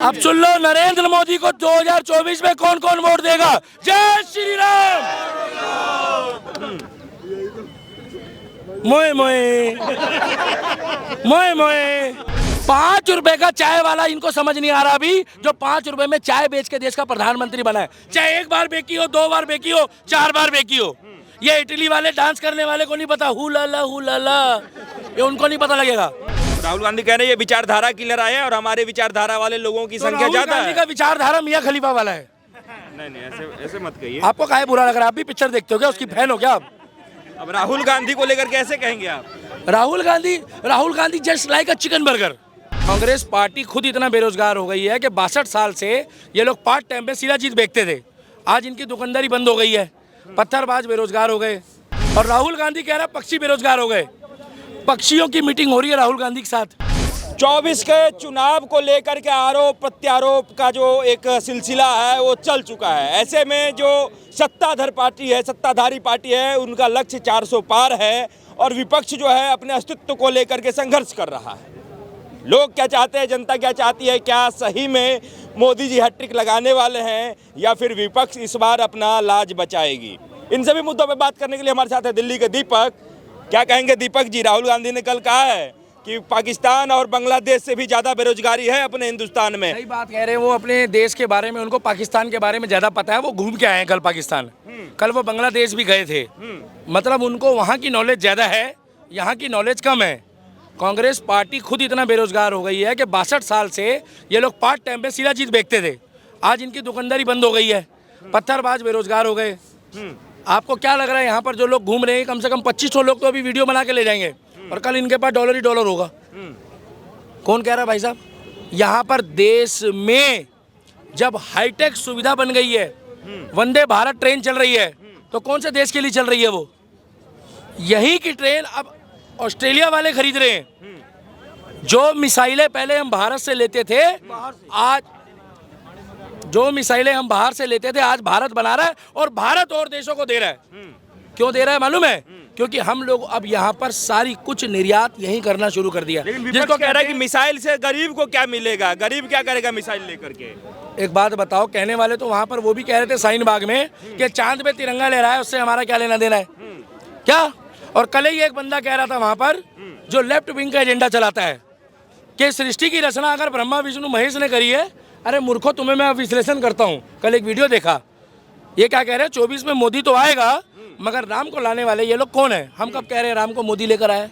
अब सुन लो, नरेंद्र मोदी को 2024 में कौन कौन वोट देगा। जय श्री राम। मोए मोए मोए मोए। 5 रुपए का चाय वाला इनको समझ नहीं आ रहा अभी, जो 5 रुपए में चाय बेच के देश का प्रधानमंत्री बना है। चाहे 1 बार बेकी हो, 2 बार बेकी हो, 4 बार बेकी हो। ये इटली वाले डांस करने वाले को नहीं पता, हु ला, ये उनको नहीं पता लगेगा। राहुल गांधी कह रहे हैं ये विचारधारा की लड़ाई है और हमारे विचारधारा वाले लोगों की संख्या ज्यादा है। राहुल गांधी का विचारधारा मियां खलीफा वाला है। नहीं, ऐसे मत कहिए। आपको काहे बुरा लग रहा है? आप भी पिक्चर देखते हो क्या? उसकी फैन हो क्या आप? अब राहुल गांधी को लेकर कैसे कहेंगे आप? राहुल गांधी जस्ट लाइक अ चिकन बर्गर। कांग्रेस पार्टी खुद इतना बेरोजगार हो गई है कि 62 साल से ये लोग पार्ट टाइम पे शिलाजीत बेचते थे। आज इनकी दुकानदारी बंद हो गई है, पत्थरबाज बेरोजगार हो गए। और राहुल गांधी कह रहा है पक्षी बेरोजगार हो गए। पक्षियों की मीटिंग हो रही है राहुल गांधी के साथ। 24 के चुनाव को लेकर के आरोप प्रत्यारोप का जो एक सिलसिला है वो चल चुका है। ऐसे में जो सत्ताधारी पार्टी है उनका लक्ष्य 400 पार है और विपक्ष जो है अपने अस्तित्व को लेकर के संघर्ष कर रहा है। लोग क्या चाहते हैं, जनता क्या चाहती है, क्या सही में मोदी जी हैट्रिक लगाने वाले हैं या फिर विपक्ष इस बार अपना लाज बचाएगी? इन सभी मुद्दों पर बात करने के लिए हमारे साथ है दिल्ली के दीपक। क्या कहेंगे दीपक जी? राहुल गांधी ने कल कहा है कि पाकिस्तान और बांग्लादेश से भी ज्यादा बेरोजगारी है अपने हिंदुस्तान में। सही बात कह रहे हैं वो। अपने देश के बारे में उनको पाकिस्तान के बारे में ज्यादा पता है। वो घूम के आए हैं कल पाकिस्तान। कल वो बांग्लादेश भी गए थे। मतलब उनको वहाँ की नॉलेज ज्यादा है, यहाँ की नॉलेज कम है। कांग्रेस पार्टी खुद इतना बेरोजगार हो गई है कि 62 साल से ये लोग पार्ट टाइम पे शिलाजीत बेचते थे। आज इनकी दुकानदारी बंद हो गई है, पत्थरबाज बेरोजगार हो गए। आपको क्या लग रहा है यहाँ पर जो लोग घूम रहे हैं, कम से कम 2500 लोग तो अभी वीडियो बना के ले जाएंगे और कल इनके पास डॉलर ही डॉलर होगा। कौन कह रहा है भाई साहब? यहाँ पर देश में जब हाईटेक सुविधा बन गई है, वंदे भारत ट्रेन चल रही है, तो कौन से देश के लिए चल रही है वो? यही की ट्रेन अब ऑस्ट्रेलिया वाले खरीद रहे हैं। जो मिसाइलें पहले हम भारत से लेते थे, आज भारत बना रहा है और भारत और देशों को दे रहा है। क्यों दे रहा है मालूम है? क्योंकि हम लोग अब यहाँ पर सारी कुछ निर्यात यही करना शुरू कर दिया। जिसको कह रहा है कि मिसाइल से गरीब को क्या मिलेगा, गरीब क्या करेगा मिसाइल लेकर के? एक बात बताओ, कहने वाले तो वहाँ पर वो भी कह रहे थे शाहीन बाग में कि चांद पे तिरंगा ले रहा है, उससे हमारा क्या लेना देना है क्या? और कल ही एक बंदा कह रहा था वहाँ पर, जो लेफ्ट विंग का एजेंडा चलाता है, कि सृष्टि की रचना अगर ब्रह्मा विष्णु महेश ने करी है। अरे मूर्खों, तुम्हें मैं विश्लेषण करता हूँ। कल एक वीडियो देखा, ये क्या कह रहे हैं, 24 में मोदी तो आएगा मगर राम को लाने वाले ये लोग कौन है? हम कब कह रहे हैं राम को मोदी लेकर आए?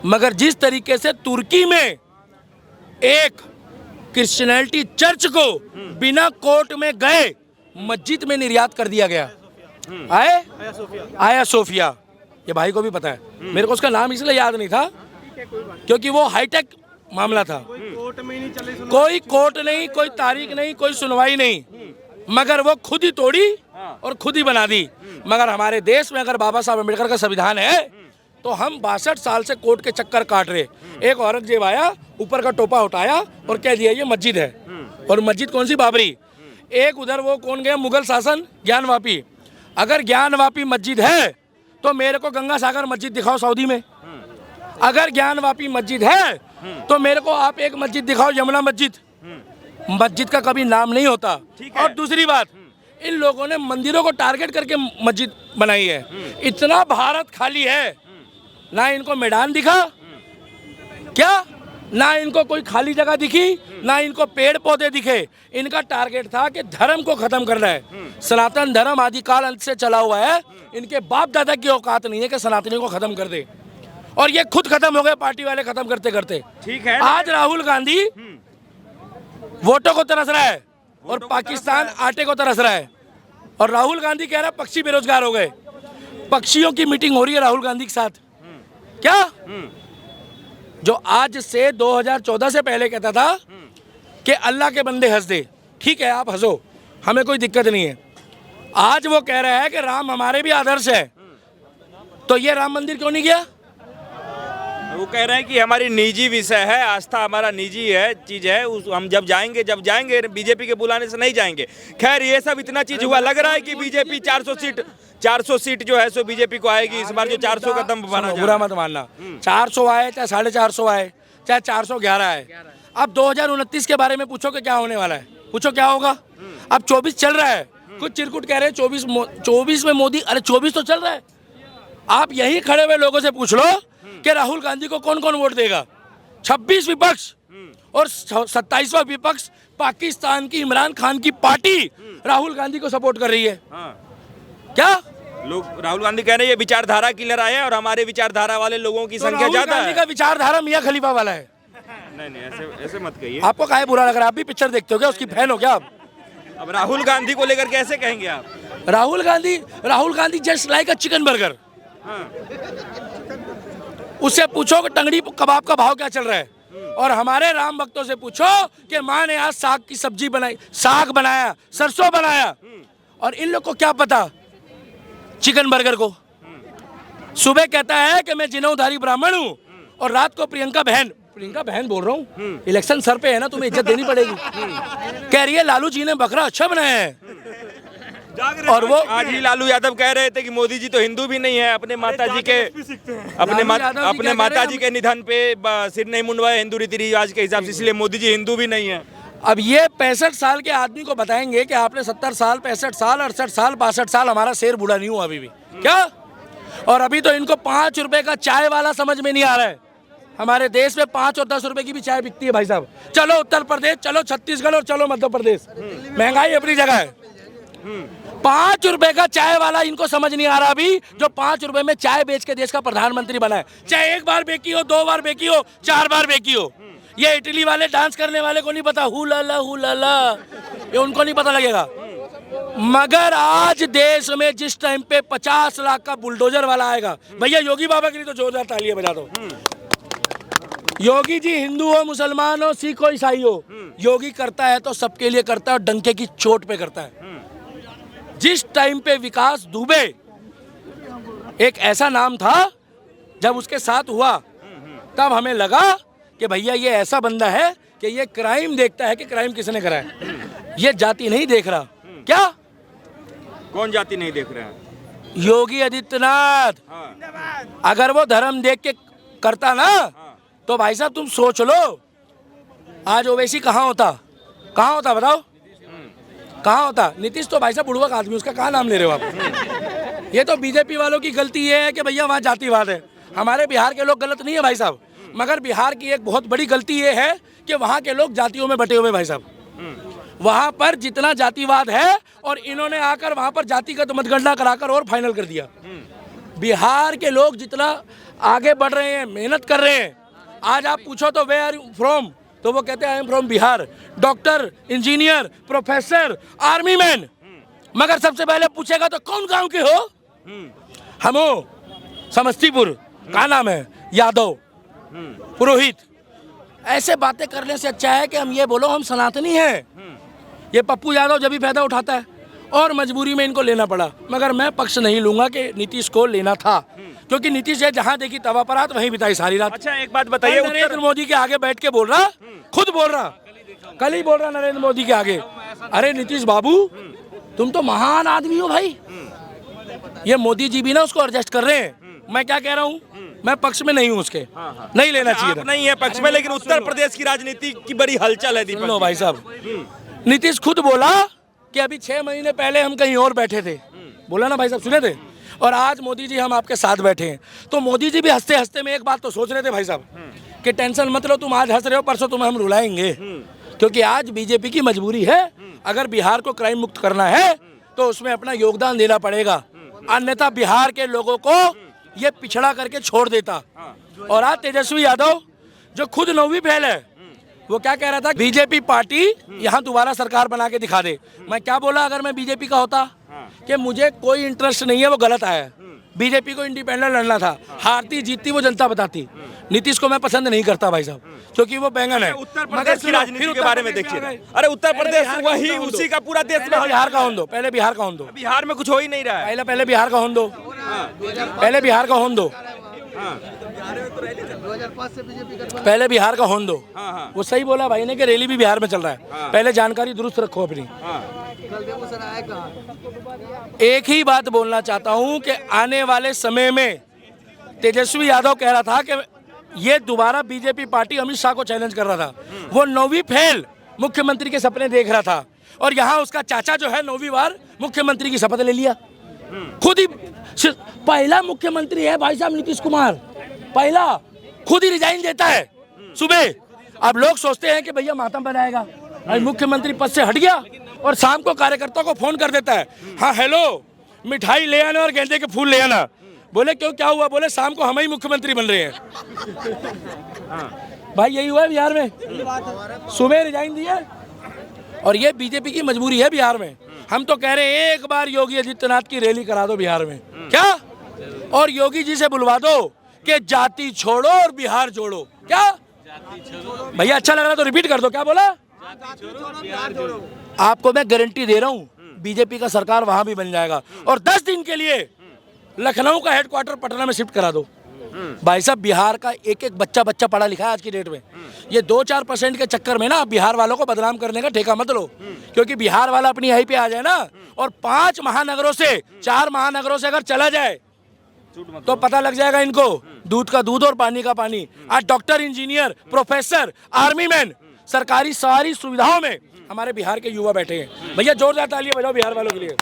मगर जिस तरीके से तुर्की में एक क्रिश्चियनिटी चर्च को बिना कोर्ट में गए मस्जिद में निर्यात कर दिया गया। आया सोफिया, ये भाई को भी पता है। मेरे को उसका नाम इसलिए याद नहीं था क्योंकि वो हाईटेक मामला था। कोई कोर्ट नहीं, कोई तारीख नहीं, कोई सुनवाई नहीं, मगर वो खुद ही तोड़ी और खुद ही बना दी। मगर हमारे देश में अगर बाबा साहब अम्बेडकर का संविधान है तो हम 62 साल से कोर्ट के चक्कर काट रहे। एक औरंगजेब आया, ऊपर का टोपा उठाया और कह दिया ये मस्जिद है। और मस्जिद कौन सी? बाबरी। एक उधर वो कौन गया, मुगल शासन, ज्ञानवापी। अगर ज्ञानवापी मस्जिद है तो मेरे को गंगा सागर मस्जिद दिखाओ सऊदी में। अगर ज्ञानवापी मस्जिद है तो मेरे को आप एक मस्जिद दिखाओ, यमुना मस्जिद। मस्जिद का कभी नाम नहीं होता। और दूसरी बात, इन लोगों ने मंदिरों को टारगेट करके मस्जिद बनाई है। इतना भारत खाली है, ना इनको मैदान दिखा क्या, ना इनको कोई खाली जगह दिखी, ना इनको पेड़ पौधे दिखे। इनका टारगेट था कि धर्म को खत्म करना है। सनातन धर्म आदिकाल अंत से चला हुआ है। इनके बाप दादा की औकात नहीं है कि सनातनियों को खत्म कर दे, और ये खुद खत्म हो गए, पार्टी वाले खत्म करते करते। ठीक है, आज राहुल गांधी वोटों को तरस रहा है और पाकिस्तान आटे को तरस रहा है। और राहुल गांधी कह रहा है पक्षी बेरोजगार हो गए। पक्षियों की मीटिंग हो रही है राहुल गांधी के साथ। क्या? जो आज से 2014 से पहले कहता था कि अल्लाह के बंदे हंस दे, ठीक है आप हंसो, हमें कोई दिक्कत नहीं है। आज वो कह रहा है कि राम हमारे भी आदर्श है, तो ये राम मंदिर क्यों नहीं गया? वो कह रहे हैं कि हमारी निजी विषय है, आस्था हमारा निजी है, चीज है, हम जब जाएंगे बीजेपी के बुलाने से नहीं जाएंगे। खैर ये सब इतना चीज हुआ, लग रहा है कि बीजेपी 400 सीट जो है सो बीजेपी को आएगी इस बार। जो 400 का दम बना, बुरा मत मानना, 400 आए चाहे 450 आए चाहे 411 आए, अब 2029 के बारे में पूछो कि क्या होने वाला है, पूछो क्या होगा। अब 24 चल रहा है, कुछ चिरकुट कह रहे हैं 24 में मोदी, अरे 24 तो चल रहा है। आप यही खड़े हुए लोगों से पूछ लो कि राहुल गांधी को कौन कौन वोट देगा। 26 विपक्ष और 27वां विपक्ष पाकिस्तान की इमरान खान की पार्टी राहुल गांधी को सपोर्ट कर रही है। क्या लोग राहुल गांधी कह रहे हैं ये विचारधारा किलर आए और हमारे विचारधारा वाले लोगों की संख्या ज्यादा है। का विचारधारा मियां खलीफा वाला है। नहीं ऐसे मत कहिए। आपको काहे बुरा लग रहा है? आप भी पिक्चर देखते हो क्या? उसकी फैन हो क्या आप? अब राहुल गांधी को लेकर कैसे कहेंगे आप? राहुल गांधी जस्ट लाइक अ चिकन बर्गर। उससे पूछो कि टंगड़ी कबाब का भाव क्या चल रहा है, और हमारे राम भक्तों से पूछो कि माँ ने आज साग की सब्जी बनाई, साग बनाया, सरसों बनाया, और इन लोग को क्या पता चिकन बर्गर को। सुबह कहता है कि मैं जिनौधारी ब्राह्मण हूँ, और रात को प्रियंका बहन बोल रहा हूँ, इलेक्शन सर पे है ना, तुम्हें इज्जत देनी पड़ेगी। कह रही है लालू जी ने बकरा अच्छा बनाया है। और वो आज ही लालू यादव कह रहे थे कि मोदी जी तो हिंदू भी नहीं है, अपने माताजी के निधन पे सिर नहीं मुंडवाए हिंदू रीति रिवाज के हिसाब से, इसलिए मोदी जी हिंदू भी नहीं है। अब ये 65 साल के आदमी को बताएंगे कि आपने 70 साल, 65 साल, 68 साल, 62 साल, हमारा शेर बूढ़ा नहीं हुआ अभी भी क्या? और अभी तो इनको 5 रुपए का चाय वाला समझ में नहीं आ रहा है। हमारे देश में 5 और 10 रुपए की भी चाय बिकती है भाई साहब। चलो उत्तर प्रदेश, चलो छत्तीसगढ़ और चलो मध्य प्रदेश, महंगाई अपनी जगह है। 5 रुपए का चाय वाला इनको समझ नहीं आ रहा अभी, जो 5 रुपए में चाय बेच के देश का प्रधानमंत्री बना है। चाहे 1 बार बेकी हो, 2 बार बेकी हो, 4 बार बेकी हो। ये इटली वाले डांस करने वाले को नहीं पता, हु ला, ये उनको नहीं पता लगेगा। मगर आज देश में जिस टाइम पे 50 लाख का बुलडोजर वाला आएगा, भैया योगी बाबा के लिए तो जोरदार तालियां बजा दो। योगी जी हिंदू हो, मुसलमान हो, सिख हो, ईसाई हो, योगी करता है तो सबके लिए करता है, और डंके की चोट पे करता है। जिस टाइम पे विकास दुबे एक ऐसा नाम था, जब उसके साथ हुआ तब हमें लगा कि भैया ये ऐसा बंदा है कि ये क्राइम देखता है कि क्राइम किसने करा है, ये जाति नहीं देख रहा। क्या कौन जाति नहीं देख रहे हैं? योगी आदित्यनाथ। अगर वो धर्म देख के करता ना, तो भाई साहब तुम सोच लो आज ओवैसी कहाँ होता बताओ, कहाँ होता? नीतीश तो भाई साहब बुढ़वा आदमी, उसका कहाँ नाम ले रहे हो आप? ये तो बीजेपी वालों की गलती ये है कि भैया वहाँ जातिवाद है। हमारे बिहार के लोग गलत नहीं है भाई साहब, मगर बिहार की एक बहुत बड़ी गलती ये है कि वहाँ के लोग जातियों में बटे हुए भाई साहब। वहाँ पर जितना जातिवाद है, और इन्होंने आकर वहाँ पर जातिगत मतगणना कराकर और फाइनल कर दिया। बिहार के लोग जितना आगे बढ़ रहे हैं, मेहनत कर रहे हैं, आज आप पूछो तो वेयर आर यू फ्रॉम, तो वो कहते हैं I am from Bihar. Doctor, engineer, professor, army man, मगर सबसे पहले पूछेगा तो कौन गांव के हो? हम हो समस्तीपुर, का नाम है यादव, पुरोहित। ऐसे बातें करने से अच्छा है कि हम ये बोलो हम सनातनी हैं। ये पप्पू यादव जब भी फायदा उठाता है, और मजबूरी में इनको लेना पड़ा, मगर मैं पक्ष नहीं लूंगा कि नीतीश को लेना था, क्योंकि नीतीश है जहां देखी तवा पर रात वहीं बिताई सारी रात। अच्छा एक बात बताइए, नरेंद्र मोदी के आगे बैठ के बोल रहा, खुद बोल रहा, कल ही बोल रहा नरेंद्र मोदी के आगे, अरे नीतीश बाबू तुम तो महान आदमी हो भाई। ये मोदी जी भी ना उसको एडजस्ट कर रहे हैं। मैं क्या कह रहा हूँ, मैं पक्ष में नहीं हूँ उसके, नहीं लेना चाहिए था। नहीं है पक्ष में, लेकिन उत्तर प्रदेश की राजनीति की बड़ी हलचल है दीपक। लो भाई साहब, नीतीश खुद बोला कि अभी 6 महीने पहले हम कहीं और बैठे थे, बोला ना भाई साहब, सुने थे, और आज मोदी जी हम आपके साथ बैठे हैं। तो मोदी जी भी हंसते हंसते में एक बात तो सोच रहे थे भाई साहब कि टेंशन मत लो, तुम आज हंस रहे हो, परसों तुम्हें हम रुलाएंगे, क्योंकि आज बीजेपी की मजबूरी है। अगर बिहार को क्राइम मुक्त करना है तो उसमें अपना योगदान देना पड़ेगा, अन्यथा बिहार के लोगों को ये पिछड़ा करके छोड़ देता। और आज तेजस्वी यादव जो खुद 9वीं फेल है, वो क्या कह रहा था, बीजेपी पार्टी यहाँ दोबारा सरकार बना के दिखा दे। मैं क्या बोला, अगर मैं बीजेपी का होता कि मुझे कोई इंटरेस्ट नहीं है, वो गलत आया। बीजेपी को इंडिपेंडेंट लड़ना था, हारती जीतती वो जनता बताती। नीतीश को मैं पसंद नहीं करता भाई साहब, क्योंकि वो बैंगन है। उत्तर प्रदेश की राजनीति के बारे में देखिए, अरे उत्तर प्रदेश वही उसी का पूरा देश में। बिहार का होने दो, पहले बिहार का होने दो। बिहार में कुछ हो ही नहीं रहा है। पहले बिहार का होने दो, पहले बिहार का होने दो, पहले बिहार का होने दो। वो सही बोला भाई ने कि रैली भी बिहार में चल रहा है। पहले जानकारी दुरुस्त रखो अपनी। एक ही बात बोलना चाहता हूं कि आने वाले समय में तेजस्वी यादव कह रहा था कि ये दोबारा बीजेपी पार्टी अमित शाह को चैलेंज कर रहा था। वो 9वीं फेल मुख्यमंत्री के सपने देख रहा था और यहाँ उसका चाचा जो है 9वीं बार मुख्यमंत्री की शपथ ले लिया। खुद ही पहला मुख्यमंत्री है भाई साहब नीतीश कुमार, पहला खुद ही रिजाइन देता है सुबह। अब लोग सोचते हैं कि भैया मातम बनाएगा, आज मुख्यमंत्री पद से हट गया और शाम को कार्यकर्ता को फोन कर देता है, हाँ हेलो मिठाई ले आना और गेंदे के फूल ले आना। बोले क्यों, क्या हुआ? बोले शाम को हम ही मुख्यमंत्री बन रहे हैं। भाई यही हुआ है बिहार में, सुबह रिजाइन दिया और ये बीजेपी की मजबूरी है बिहार में। हम तो कह रहे हैं एक बार योगी आदित्यनाथ की रैली करा दो बिहार में, क्या? और योगी जी से बुलवा दो कि जाति छोड़ो और बिहार जोड़ो। क्या भैया, अच्छा लग रहा तो रिपीट कर दो, क्या बोला? आपको मैं गारंटी दे रहा हूँ बीजेपी का सरकार वहां भी बन जाएगा और 10 दिन के लिए लखनऊ का हेडक्वार्टर पटना में शिफ्ट करा दो। भाई साहब बिहार का एक एक बच्चा पढ़ा लिखा है आज की डेट में। ये 2-4% के चक्कर में ना बिहार वालों को बदनाम करने का ठेका मत लो, क्योंकि बिहार वाला अपनी आई पे आ जाए ना और 5 महानगरों से 4 महानगरों से अगर चला जाए तो पता लग जाएगा इनको, दूध का दूध और पानी का पानी। आज doctor, engineer, professor, army man, सरकारी सारी सुविधाओं में हमारे बिहार के युवा बैठे हैं। भैया जोरदार तालियां बजाओ बिहार वालों के लिए।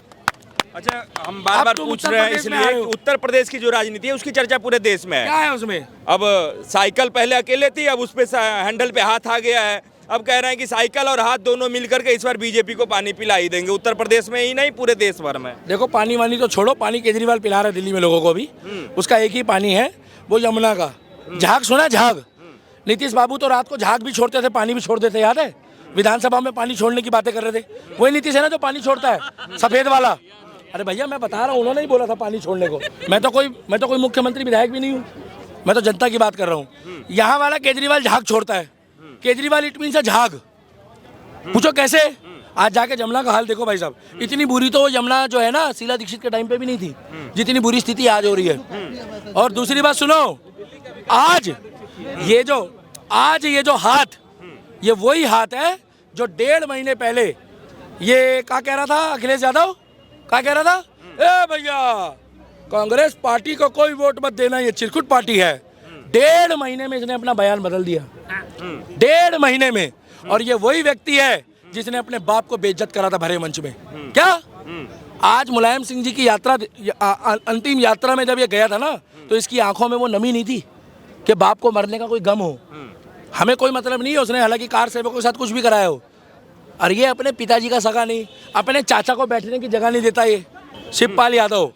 अच्छा, हम बार बार पूछ रहे हैं इसलिए कि उत्तर प्रदेश की जो राजनीति है उसकी चर्चा पूरे देश में है। क्या है उसमें? अब साइकिल पहले अकेले थी, अब उस पे हैंडल पे हाथ आ गया है। अब कह रहे हैं कि साइकिल और हाथ दोनों मिलकर के इस बार बीजेपी को पानी पिला ही देंगे, उत्तर प्रदेश में ही नहीं पूरे देश भर में। देखो पानी वानी तो छोड़ो, पानी केजरीवाल पिला रहा है दिल्ली में लोगों को भी, उसका एक ही पानी है, वो यमुना का झाग। सुना झाग? नीतीश बाबू तो रात को झाग भी छोड़ते थे, पानी भी छोड़ देते, याद है? विधानसभा में पानी छोड़ने की बातें कर रहे थे, वही नीतीश है ना जो पानी छोड़ता है, सफेद वाला। अरे भैया मैं बता रहा हूँ, उन्होंने ही बोला था पानी छोड़ने को। मैं तो कोई मुख्यमंत्री विधायक भी नहीं हूँ, मैं तो जनता की बात कर रहा हूँ। यहाँ वाला केजरीवाल झाग छोड़ता है, केजरीवाल इट मीन्स झाग। पूछो कैसे? आज जाके यमुना का हाल देखो भाई साहब, इतनी बुरी तो यमुना जो है ना शीला दीक्षित के टाइम पे भी नहीं थी जितनी बुरी स्थिति आज हो रही है। और दूसरी बात सुनो, आज ये जो हाथ, ये वही हाथ है जो 1.5 महीने पहले ये क्या कह रहा था अखिलेश यादव, क्या कह रहा था? ए भैया कांग्रेस पार्टी को कोई वोट मत देना, ये चिरकुट पार्टी है। 1.5 महीने में इसने अपना बयान बदल दिया, 1.5 महीने में। और ये वही व्यक्ति है जिसने अपने बाप को बेइज्जत करा था भरे मंच में। क्या आज मुलायम सिंह जी की यात्रा, अंतिम यात्रा में जब ये गया था ना, तो इसकी आंखों में वो नमी नहीं थी कि बाप को मरने का कोई गम हो। हमें कोई मतलब नहीं है उसने हालांकि कार सेवकों के साथ कुछ भी कराया हो, और ये अपने पिताजी का सगा नहीं, अपने चाचा को बैठने की जगह नहीं देता। ये शिवपाल यादव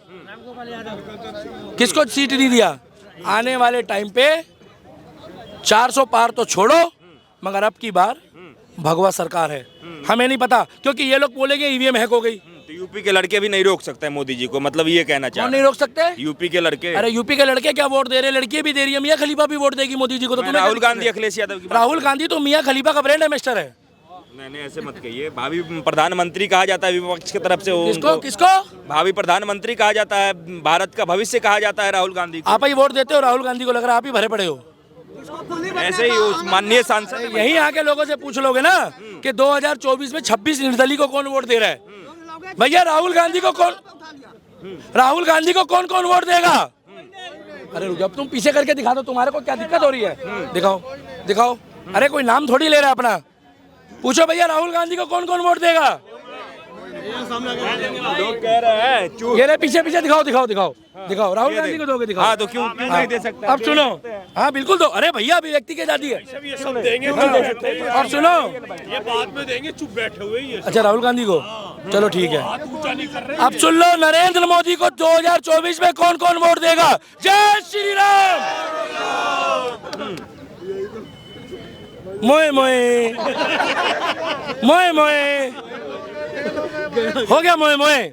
किसको सीट नहीं दिया। आने वाले टाइम पे 400 पार तो छोड़ो, मगर अब की बार भगवा सरकार है। हमें नहीं पता, क्योंकि ये लोग बोलेंगे ईवीएम हैक हो गई। तो यूपी के लड़के भी नहीं रोक सकते मोदी जी को, मतलब ये कहना चाह कौन नहीं रोक सकते? यूपी के लड़के। अरे यूपी के लड़के क्या वोट दे रहे, लड़की भी दे रही है। मियां खलीफा भी वोट देगी मोदी जी को। तो राहुल गांधी, अखिलेश यादव की राहुल गांधी तो मियां खलीफा का ब्रांड एम्बेसडर है। मैंने ऐसे मत कहिए, भावी प्रधानमंत्री कहा जाता है विपक्ष की तरफ से। किसको भावी प्रधानमंत्री कहा जाता है, भारत का भविष्य कहा जाता है राहुल गांधी को। आप ही वोट देते हो राहुल गांधी को, लग रहा है आप ही भरे पड़े हो। ऐसे ही उस माननीय सांसद यहीं आके लोगों से पूछ लोगे ना कि 2024 में 26 निर्दलीय को कौन वोट दे रहा है। भैया राहुल गांधी को कौन कौन वोट देगा? अरे जब तुम पीछे करके दिखा दो, तुम्हारे को क्या दिक्कत हो रही है? दिखाओ। अरे कोई नाम थोड़ी ले रहा है अपना। पूछो भैया राहुल गांधी को कौन कौन वोट देगा? लोग कह रहे हैं ये पीछे दिखाओ राहुल गांधी को दोगे, दिखाओ। हाँ तो क्यों नहीं दे सकते? अब सुनो, हाँ बिल्कुल दो। अरे भैया अभिव्यक्ति की आजादी है, और सुनो ये बाद में देंगे, चुप बैठे हुए ही। अच्छा राहुल गांधी को, चलो ठीक है। अब सुन लो, नरेंद्र मोदी को 2024 में कौन कौन वोट देगा? जय श्री राम। मोए हो गया मोए।